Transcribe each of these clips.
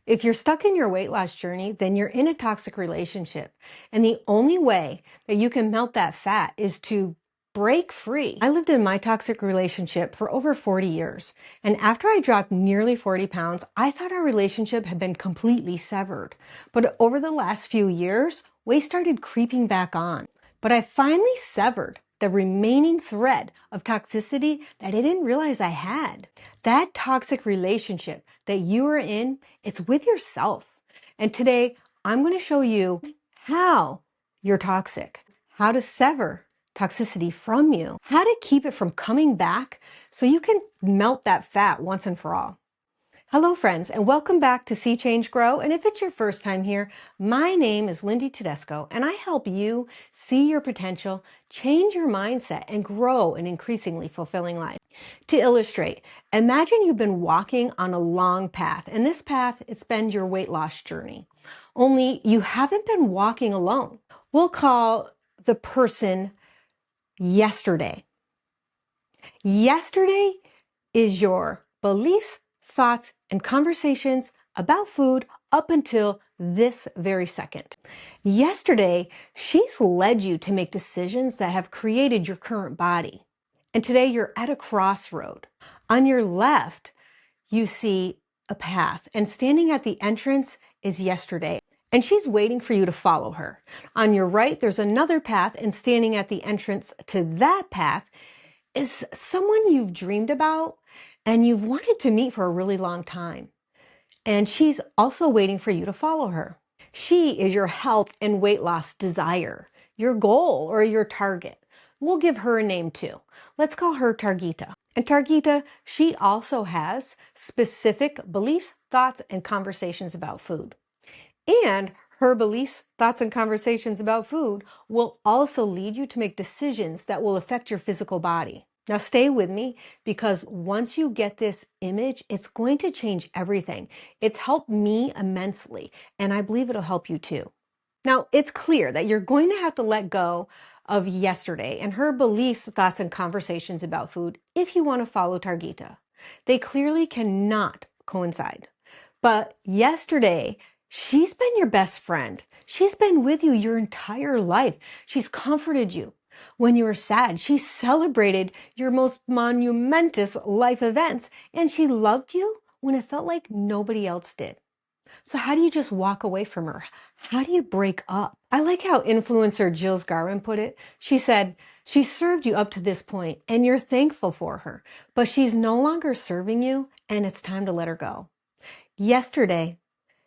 If you're stuck in your weight loss journey, then you're in a toxic relationship. And the only way that you can melt that fat is to break free. I lived in my toxic relationship for over 40 years. And after I dropped nearly 40 pounds, I thought our relationship had been completely severed. But over the last few years, weight started creeping back on. But I finally severed the remaining thread of toxicity that I didn't realize I had. That toxic relationship that you are in, it's with yourself. And today I'm going to show you how you're toxic, how to sever toxicity from you, how to keep it from coming back so you can melt that fat once and for all. Hello friends, and welcome back to See Change Grow. And if it's your first time here, my name is Lindy Tedesco, and I help you see your potential, change your mindset, and grow an increasingly fulfilling life. To illustrate, imagine you've been walking on a long path, and this path, it's been your weight loss journey. Only you haven't been walking alone. We'll call the person yesterday. Yesterday is your beliefs, thoughts, and conversations about food up until this very second. Yesterday, she's led you to make decisions that have created your current body. And today you're at a crossroad. On your left, you see a path, and standing at the entrance is yesterday. And she's waiting for you to follow her. On your right, there's another path, and standing at the entrance to that path is someone you've dreamed about and you've wanted to meet for a really long time. And she's also waiting for you to follow her. She is your health and weight loss desire, your goal or your target. We'll give her a name too. Let's call her Targeta. And Targeta, she also has specific beliefs, thoughts, and conversations about food. And her beliefs, thoughts, and conversations about food will also lead you to make decisions that will affect your physical body. Now stay with me, because once you get this image, it's going to change everything. It's helped me immensely, and I believe it'll help you too. Now it's clear that you're going to have to let go of yesterday and her beliefs, thoughts, and conversations about food if you want to follow Targeta. They clearly cannot coincide. But yesterday, she's been your best friend. She's been with you your entire life. She's comforted you when you were sad. She celebrated your most monumentous life events, and she loved you when it felt like nobody else did. So how do you just walk away from her? How do you break up? I like how influencer Jill Garwin put it. She said, she served you up to this point and you're thankful for her, but she's no longer serving you and it's time to let her go. Yesterday,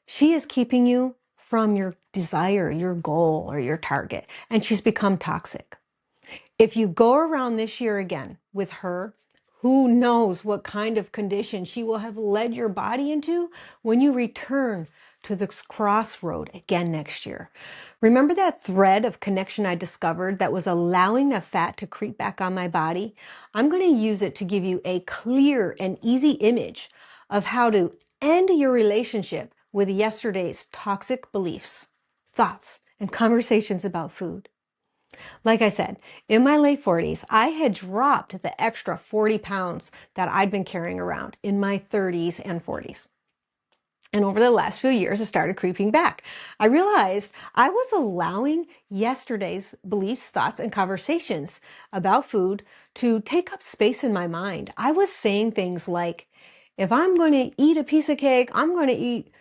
she is keeping you from your desire, your goal, or your target, and she's become toxic. If you go around this year again with her, who knows what kind of condition she will have led your body into when you return to this crossroad again next year. Remember that thread of connection I discovered that was allowing the fat to creep back on my body? I'm going to use it to give you a clear and easy image of how to end your relationship with yesterday's toxic beliefs, thoughts, and conversations about food. Like I said, in my late 40s, I had dropped the extra 40 pounds that I'd been carrying around in my 30s and 40s. And over the last few years, it started creeping back. I realized I was allowing yesterday's beliefs, thoughts, and conversations about food to take up space in my mind. I was saying things like, if I'm going to eat a piece of cake, I'm going to eat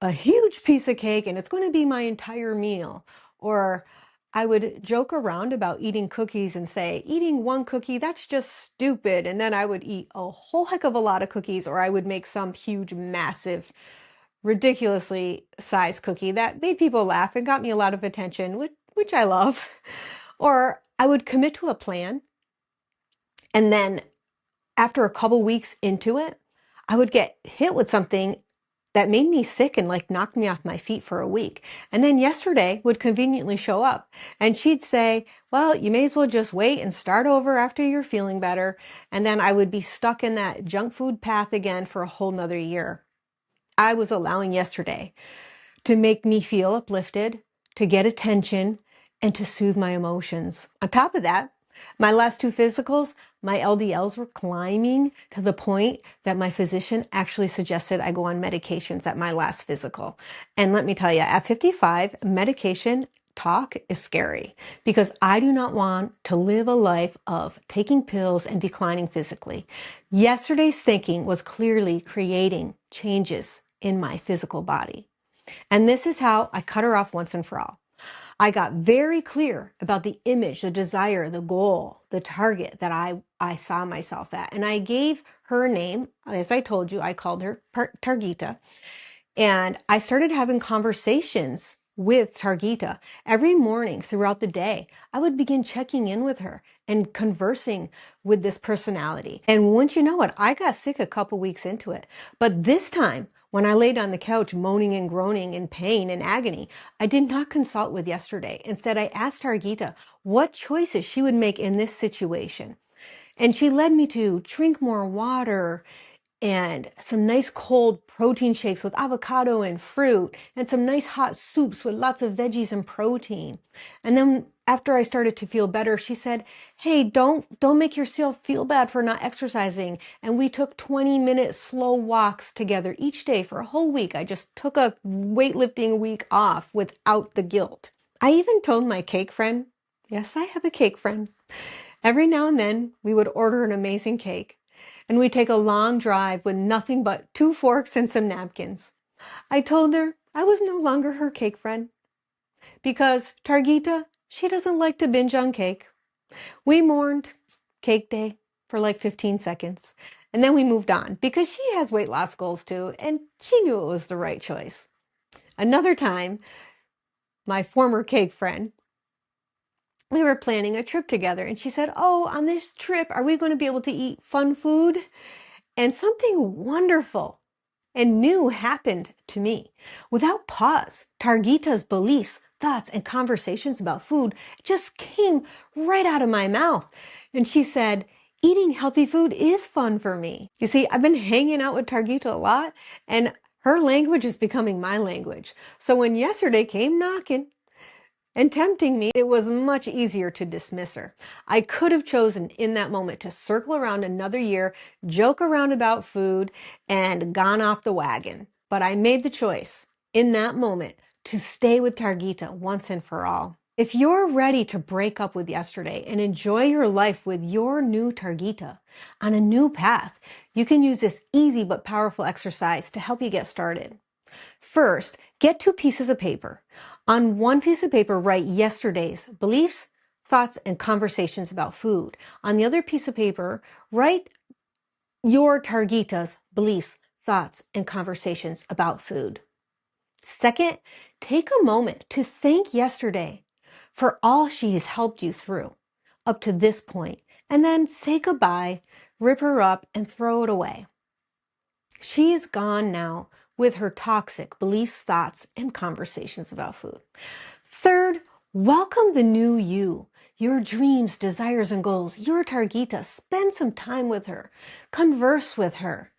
a huge piece of cake and it's going to be my entire meal. Or I would joke around about eating cookies and say, eating one cookie, that's just stupid. And then I would eat a whole heck of a lot of cookies, or I would make some huge, massive, ridiculously sized cookie that made people laugh and got me a lot of attention, which I love. Or I would commit to a plan, and then after a couple weeks into it, I would get hit with something that made me sick and like knocked me off my feet for a week. And then yesterday would conveniently show up and she'd say, well, you may as well just wait and start over after you're feeling better. And then I would be stuck in that junk food path again for a whole nother year. I was allowing yesterday to make me feel uplifted, to get attention, and to soothe my emotions. On top of that, My last two physicals, my LDLs were climbing to the point that my physician actually suggested I go on medications at my last physical. And let me tell you, at 55, medication talk is scary because I do not want to live a life of taking pills and declining physically. Yesterday's thinking was clearly creating changes in my physical body. And this is how I cut her off once and for all. I got very clear about the image, the desire, the goal, the target that I saw myself at. And I gave her a name. As I told you, I called her Targeta. And I started having conversations with Targeta every morning throughout the day. I would begin checking in with her and conversing with this personality. And wouldn't you know it, I got sick a couple weeks into it. But this time, when I laid on the couch moaning and groaning in pain and agony, I did not consult with yesterday. Instead, I asked Targeta what choices she would make in this situation. And she led me to drink more water and some nice cold protein shakes with avocado and fruit and some nice hot soups with lots of veggies and protein. And then after I started to feel better, she said, hey, don't make yourself feel bad for not exercising. And we took 20-minute slow walks together each day for a whole week. I just took a weightlifting week off without the guilt. I even told my cake friend, yes, I have a cake friend. Every now and then we would order an amazing cake. And we'd take a long drive with nothing but 2 forks and some napkins. I told her I was no longer her cake friend because Targeta, she doesn't like to binge on cake. We mourned cake day for like 15 seconds and then we moved on because she has weight loss goals too and she knew it was the right choice. Another time, my former cake friend, we were planning a trip together and she said, oh, on this trip, are we going to be able to eat fun food? And something wonderful and new happened to me. Without pause, Targeta's beliefs, thoughts, and conversations about food just came right out of my mouth. And she said, eating healthy food is fun for me. You see, I've been hanging out with Targeta a lot, and her language is becoming my language. So when yesterday came knocking, and tempting me, it was much easier to dismiss her. I could have chosen in that moment to circle around another year, joke around about food, and gone off the wagon. But I made the choice in that moment to stay with Targeta once and for all. If you're ready to break up with yesterday and enjoy your life with your new Targeta on a new path, you can use this easy but powerful exercise to help you get started. First, get 2 pieces of paper. On one piece of paper, write yesterday's beliefs, thoughts, and conversations about food. On the other piece of paper, write your Targeta's beliefs, thoughts, and conversations about food. Second, take a moment to thank yesterday for all she has helped you through up to this point, and then say goodbye, rip her up, and throw it away. She is gone now with her toxic beliefs, thoughts, and conversations about food. Third, welcome the new you, your dreams, desires, and goals, your Targeta. Spend some time with her. Converse with her.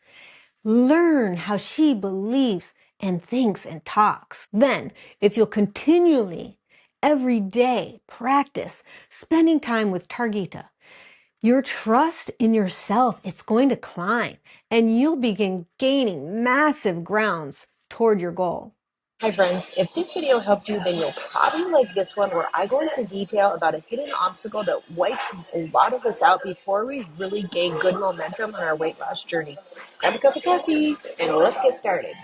Learn how she believes and thinks and talks. Then, if you'll continually, every day, practice spending time with Targeta, your trust in yourself, it's going to climb and you'll begin gaining massive grounds toward your goal. Hi friends, if this video helped you, then you'll probably like this one where I go into detail about a hidden obstacle that wipes a lot of us out before we really gain good momentum on our weight loss journey. Grab a cup of coffee and let's get started.